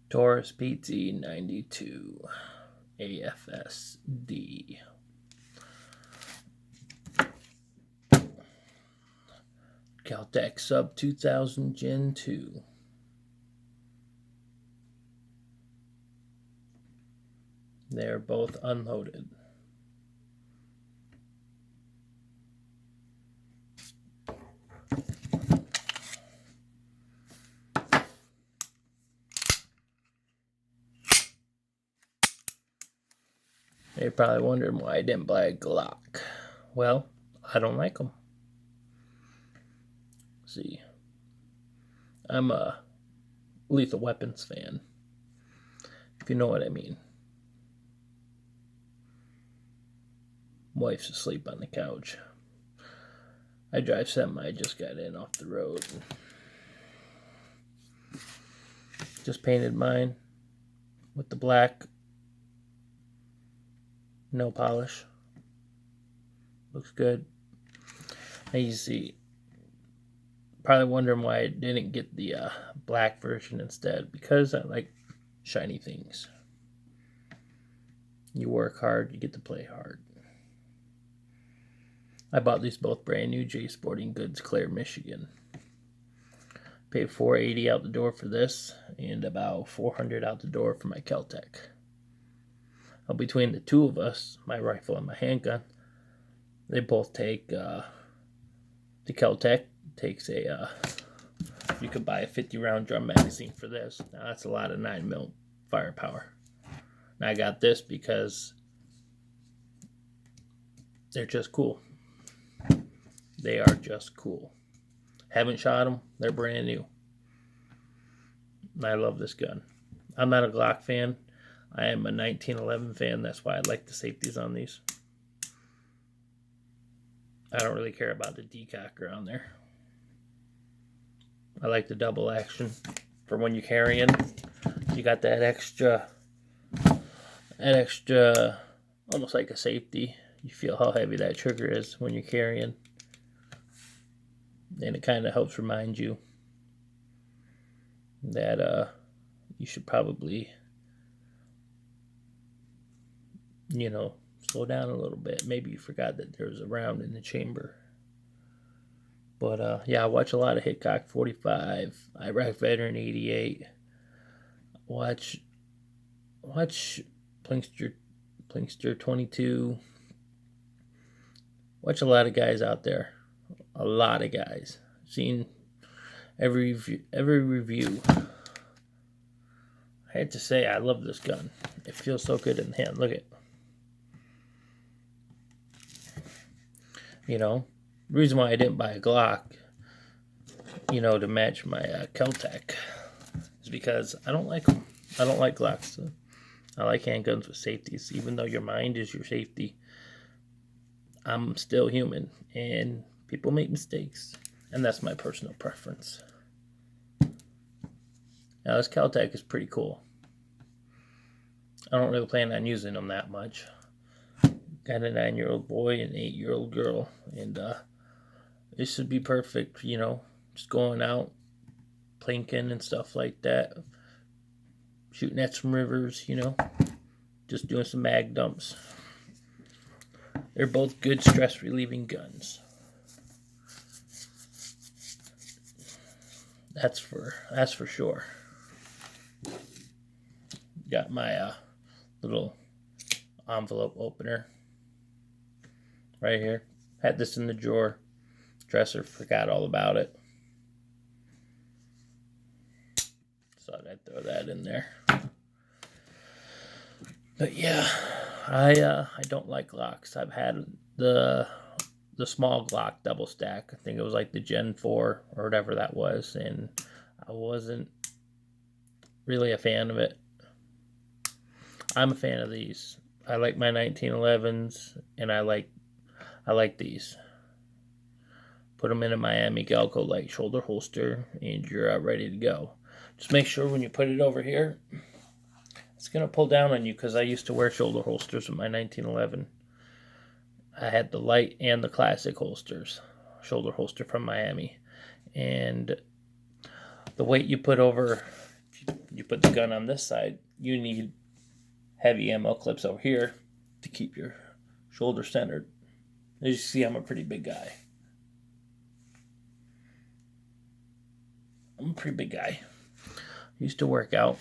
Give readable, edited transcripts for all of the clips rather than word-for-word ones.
Taurus pt92 AFSD. Keltec sub 2000 Gen 2. They're both unloaded. You're probably wondering why I didn't buy a Glock. Well, I don't like them. See, I'm a Lethal Weapons fan, if you know what I mean. Wife's asleep on the couch. I drive semi, I just got in off the road. Just painted mine with the black, no polish. Looks good. Now you see, probably wondering why I didn't get the black version instead, because I like shiny things. You work hard, you get to play hard. I bought these both brand new, J Sporting Goods, Clare, Michigan. Paid $480 out the door for this, and about $400 out the door for my keltec. Now, between the two of us, my rifle and my handgun, they both take the keltec takes a you could buy a 50-round drum magazine for this. Now that's a lot of 9mm firepower. Now I got this because they're just cool. They are just cool. Haven't shot them. They're brand new. I love this gun. I'm not a Glock fan. I am a 1911 fan. That's why I like the safeties on these. I don't really care about the decocker on there. I like the double action for when you're carrying. You got that extra, almost like a safety. You feel how heavy that trigger is when you're carrying. And it kind of helps remind you that you should probably, slow down a little bit. Maybe you forgot that there was a round in the chamber. But yeah, I watch a lot of Hitchcock 45, Iraq Veteran 88. Watch Plinkster 22. Watch a lot of guys out there. A lot of guys. Seen every review. I had to say, I love this gun. It feels so good in the hand. Look at it. The reason why I didn't buy a Glock, to match my keltec, is because I don't like them. I don't like Glocks. I like handguns with safeties. Even though your mind is your safety, I'm still human, and people make mistakes, and that's my personal preference. Now, this keltec is pretty cool. I don't really plan on using them that much. Got a 9-year-old boy and an 8-year-old girl, and this should be perfect, just going out, plinking and stuff like that, shooting at some rivers, just doing some mag dumps. They're both good stress-relieving guns. That's for sure. Got my little envelope opener right here. Had this in the drawer dresser, forgot all about it. Thought I'd throw that in there. But yeah, I don't like Glocks. I've had the small Glock double stack. I think it was like the Gen 4 or whatever that was, and I wasn't really a fan of it. I'm a fan of these. I like my 1911s, and I like these. Put them in a Miami Galco light shoulder holster, and you're ready to go. Just make sure when you put it over here, it's going to pull down on you, because I used to wear shoulder holsters with my 1911. I had the light and the classic holsters, shoulder holster from Miami. And the weight you put over, if You put the gun on this side, you need heavy ammo clips over here to keep your shoulder centered. As you see, I'm a pretty big guy. Used to work out.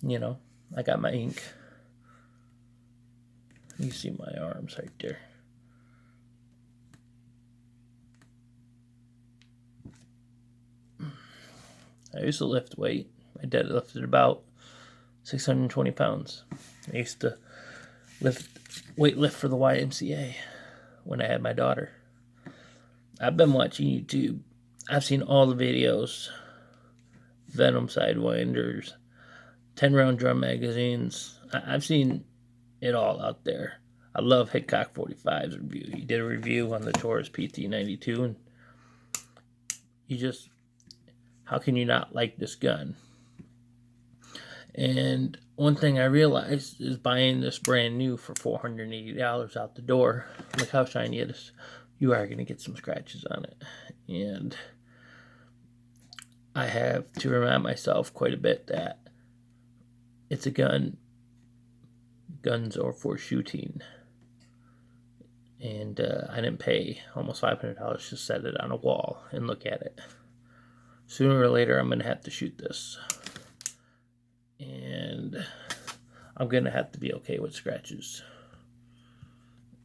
You know, I got my ink. You see my arms right there. I used to lift weight. My dad lifted about 620 pounds. I used to lift for the YMCA when I had my daughter. I've been watching YouTube. I've seen all the videos. Venom Sidewinders, 10-round drum magazines. I've seen it all out there. I love Hickok 45's review. He did a review on the Taurus pt92, and you just, how can you not like this gun? And one thing I realized is buying this brand new for $480 out the door, look how shiny it is, you are going to get some scratches on it. And I have to remind myself quite a bit that it's a gun. Guns are for shooting. And I didn't pay almost $500 to set it on a wall and look at it. Sooner or later, I'm going to have to shoot this. And I'm going to have to be okay with scratches.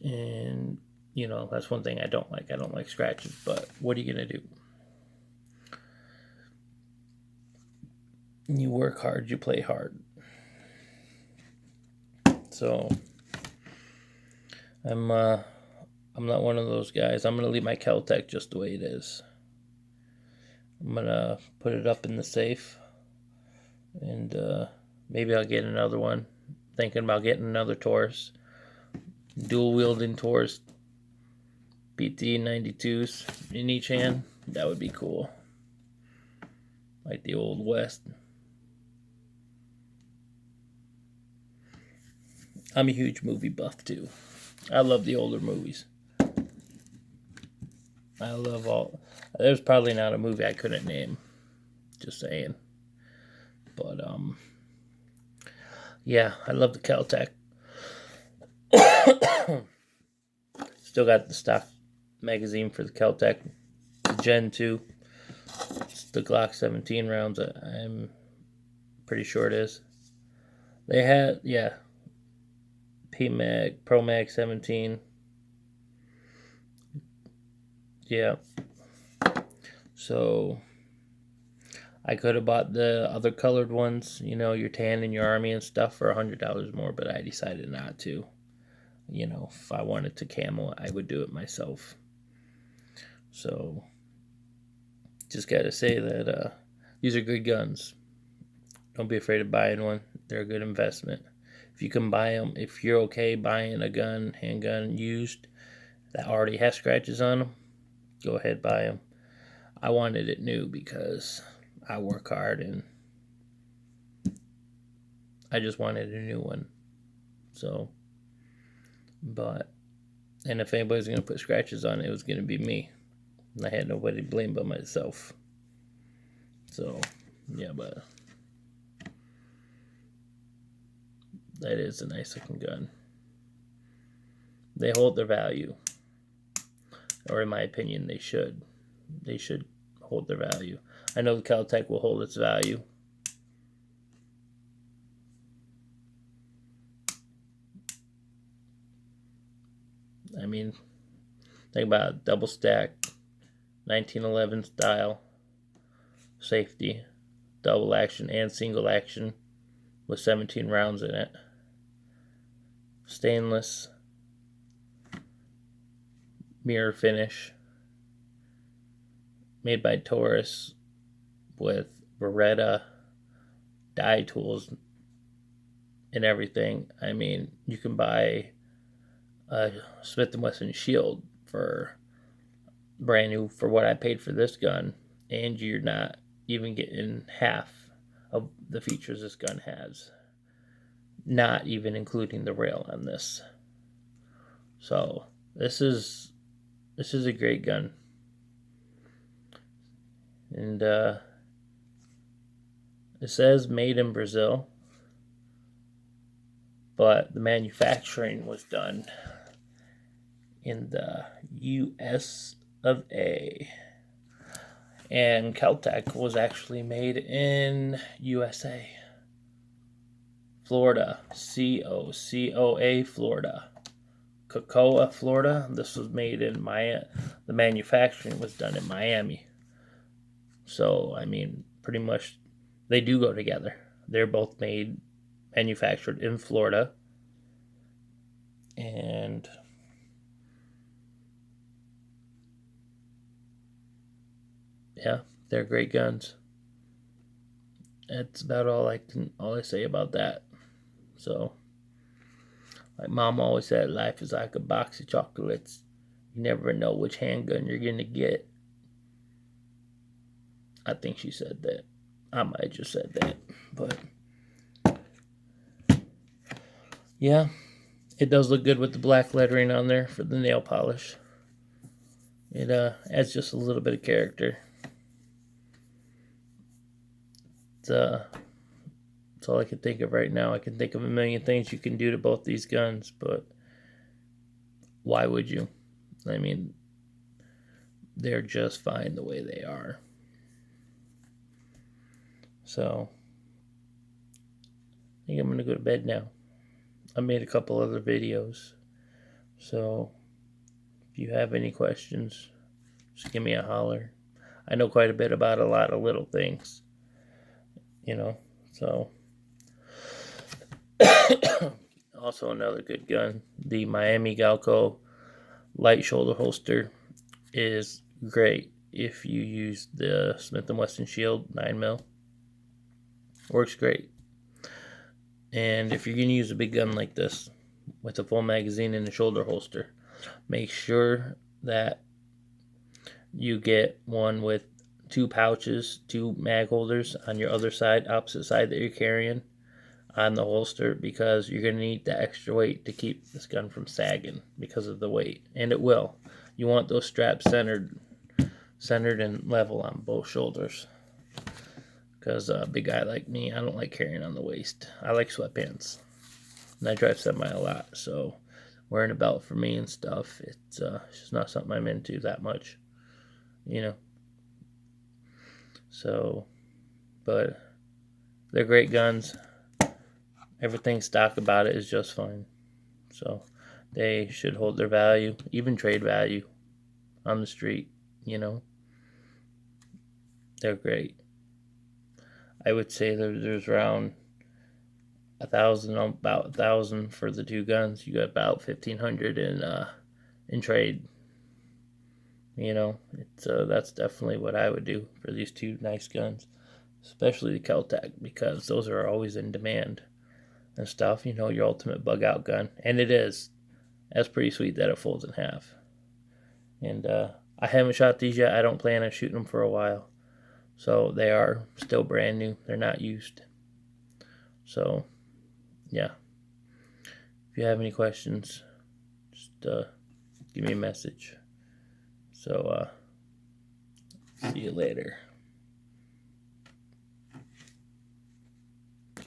And, you know, that's one thing I don't like. I don't like scratches, but what are you going to do? You work hard, you play hard. So, I'm not one of those guys. I'm going to leave my keltec just the way it is. I'm going to put it up in the safe. And maybe I'll get another one. Thinking about getting another Taurus. Dual wielding Taurus pt92s in each hand. That would be cool. Like the old West. I'm a huge movie buff too. I love the older movies. I love all. There's probably not a movie I couldn't name. Just saying. But yeah, I love the keltec. Still got the stock magazine for the keltec, the gen2. It's the Glock 17 rounds. I'm pretty sure it is. They had, yeah, PMag, Pro Mag 17. Yeah. So I could have bought the other colored ones, you know, your tan and your army and stuff for $100 more, but I decided not to. You know, if I wanted to camo, I would do it myself. So just gotta say that these are good guns. Don't be afraid of buying one. They're a good investment. If you can buy them, if you're okay buying a gun, handgun used, that already has scratches on them, go ahead, buy them. I wanted it new because I work hard and I just wanted a new one. So, and if anybody's going to put scratches on it, it was going to be me. And I had nobody to blame but myself. So, yeah, but that is a nice looking gun. They hold their value. Or in my opinion, they should. They should hold their value. I know the keltec will hold its value. I mean, think about it, double stack, 1911 style, safety, double action and single action with 17 rounds in it. Stainless, mirror finish, made by Taurus with Beretta die tools and everything. I mean, you can buy a Smith & Wesson Shield for brand new for what I paid for this gun, and you're not even getting half of the features this gun has, not even including the rail on this. So this is a great gun, and It says made in Brazil, but the manufacturing was done in the US of A. And Keltec was actually made in USA. Florida. COCOA, Florida. Cocoa, Florida. This was made in Miami. The manufacturing was done in Miami. So, I mean, pretty much they do go together. They're both manufactured in Florida. And yeah, they're great guns. That's about all I say about that. So, like Mom always said, life is like a box of chocolates. You never know which handgun you're gonna get. I think she said that. I might have just said that, but yeah, it does look good with the black lettering on there for the nail polish. It adds just a little bit of character. That's all I can think of right now. I can think of a million things you can do to both these guns, but why would you? I mean, they're just fine the way they are. So, I think I'm going to go to bed now. I made a couple other videos. So, if you have any questions, just give me a holler. I know quite a bit about a lot of little things. So. Also another good gun. The Miami Galco light shoulder holster is great if you use the Smith & Wesson Shield 9mm. Works great. And if you're going to use a big gun like this with a full magazine and a shoulder holster, make sure that you get one with 2 pouches, 2 mag holders on your other side, opposite side that you're carrying on the holster, because you're going to need the extra weight to keep this gun from sagging because of the weight, and it will. You want those straps centered and level on both shoulders, because a big guy like me, I don't like carrying on the waist. I like sweatpants, and I drive semi a lot, so wearing a belt for me and stuff, it's just not something I'm into that much, So, but they're great guns. Everything stock about it is just fine. So they should hold their value, even trade value on the street, They're great. I would say there's around about 1,000 for the 2 guns. You got about 1,500 in trade. It's that's definitely what I would do for these 2 nice guns, especially the Keltec, because those are always in demand and stuff. Your ultimate bug out gun, and it is. That's pretty sweet that it folds in half. And I haven't shot these yet. I don't plan on shooting them for a while, so they are still brand new. They're not used. So yeah, if you have any questions, just give me a message. So see you later.